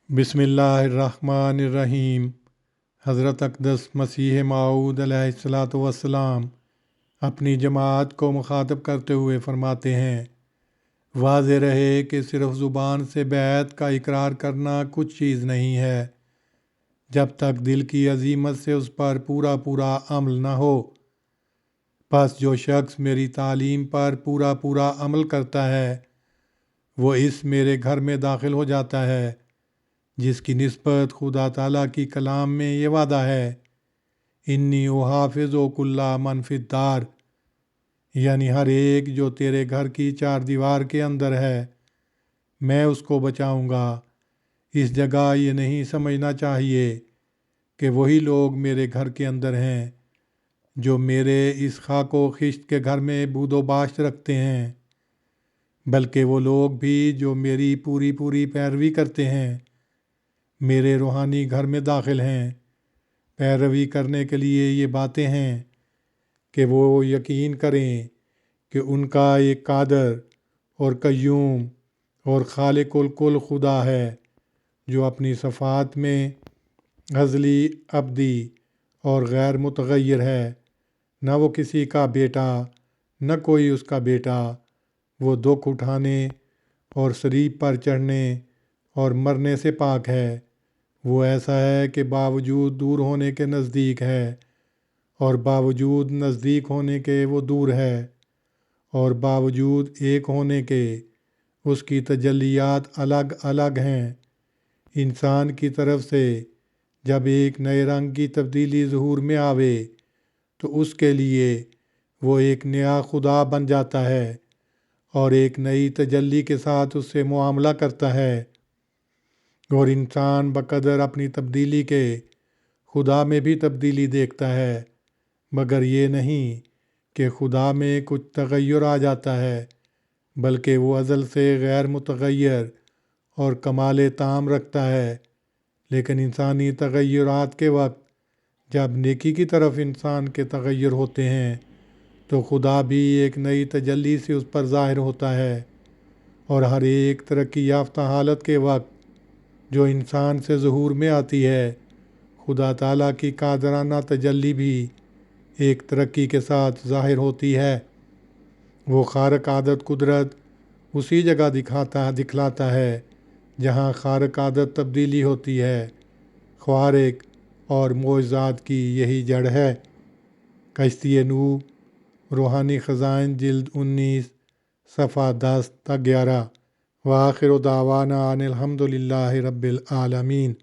بسم اللہ الرحمن الرحیم۔ حضرت اقدس مسیح موعود علیہ الصلاۃ والسلام اپنی جماعت کو مخاطب کرتے ہوئے فرماتے ہیں، واضح رہے کہ صرف زبان سے بیعت کا اقرار کرنا کچھ چیز نہیں ہے جب تک دل کی عزیمت سے اس پر پورا عمل نہ ہو۔ پس جو شخص میری تعلیم پر پورا عمل کرتا ہے وہ اس میرے گھر میں داخل ہو جاتا ہے، جس کی نسبت خدا تعالیٰ کی کلام میں یہ وعدہ ہے، انی احافظ کل من فی الدار، یعنی ہر ایک جو تیرے گھر کی چار دیوار کے اندر ہے میں اس کو بچاؤں گا۔ اس جگہ یہ نہیں سمجھنا چاہیے کہ وہی لوگ میرے گھر کے اندر ہیں جو میرے اس خاک و خشت کے گھر میں بود و باشت رکھتے ہیں، بلکہ وہ لوگ بھی جو میری پوری پیروی کرتے ہیں میرے روحانی گھر میں داخل ہیں۔ پیروی کرنے کے لیے یہ باتیں ہیں کہ وہ یقین کریں کہ ان کا ایک قادر اور قیوم اور خالق الکل خدا ہے، جو اپنی صفات میں ازلی، ابدی اور غیر متغیر ہے، نہ وہ کسی کا بیٹا نہ کوئی اس کا بیٹا، وہ دکھ اٹھانے اور صلیب پر چڑھنے اور مرنے سے پاک ہے، وہ ایسا ہے کہ باوجود دور ہونے کے نزدیک ہے اور باوجود نزدیک ہونے کے وہ دور ہے، اور باوجود ایک ہونے کے اس کی تجلیات الگ ہیں۔ انسان کی طرف سے جب ایک نئے رنگ کی تبدیلی ظہور میں آوے تو اس کے لیے وہ ایک نیا خدا بن جاتا ہے اور ایک نئی تجلی کے ساتھ اس سے معاملہ کرتا ہے، اور انسان بقدر اپنی تبدیلی کے خدا میں بھی تبدیلی دیکھتا ہے، مگر یہ نہیں کہ خدا میں کچھ تغیر آ جاتا ہے، بلکہ وہ ازل سے غیر متغیر اور کمال تام رکھتا ہے۔ لیکن انسانی تغیرات کے وقت جب نیکی کی طرف انسان کے تغیر ہوتے ہیں تو خدا بھی ایک نئی تجلی سے اس پر ظاہر ہوتا ہے، اور ہر ایک ترقی یافتہ حالت کے وقت جو انسان سے ظہور میں آتی ہے، خدا تعالیٰ کی قادرانہ تجلی بھی ایک ترقی کے ساتھ ظاہر ہوتی ہے۔ وہ خارق عادت قدرت اسی جگہ دکھلاتا ہے جہاں خارق عادت تبدیلی ہوتی ہے۔ خوارق اور معجزات کی یہی جڑ ہے۔ کشتی نوح، روحانی خزائن، جلد 19، صفحہ 10 تا 11۔ وآخر دعوانا ان الحمد للہ رب العالمین۔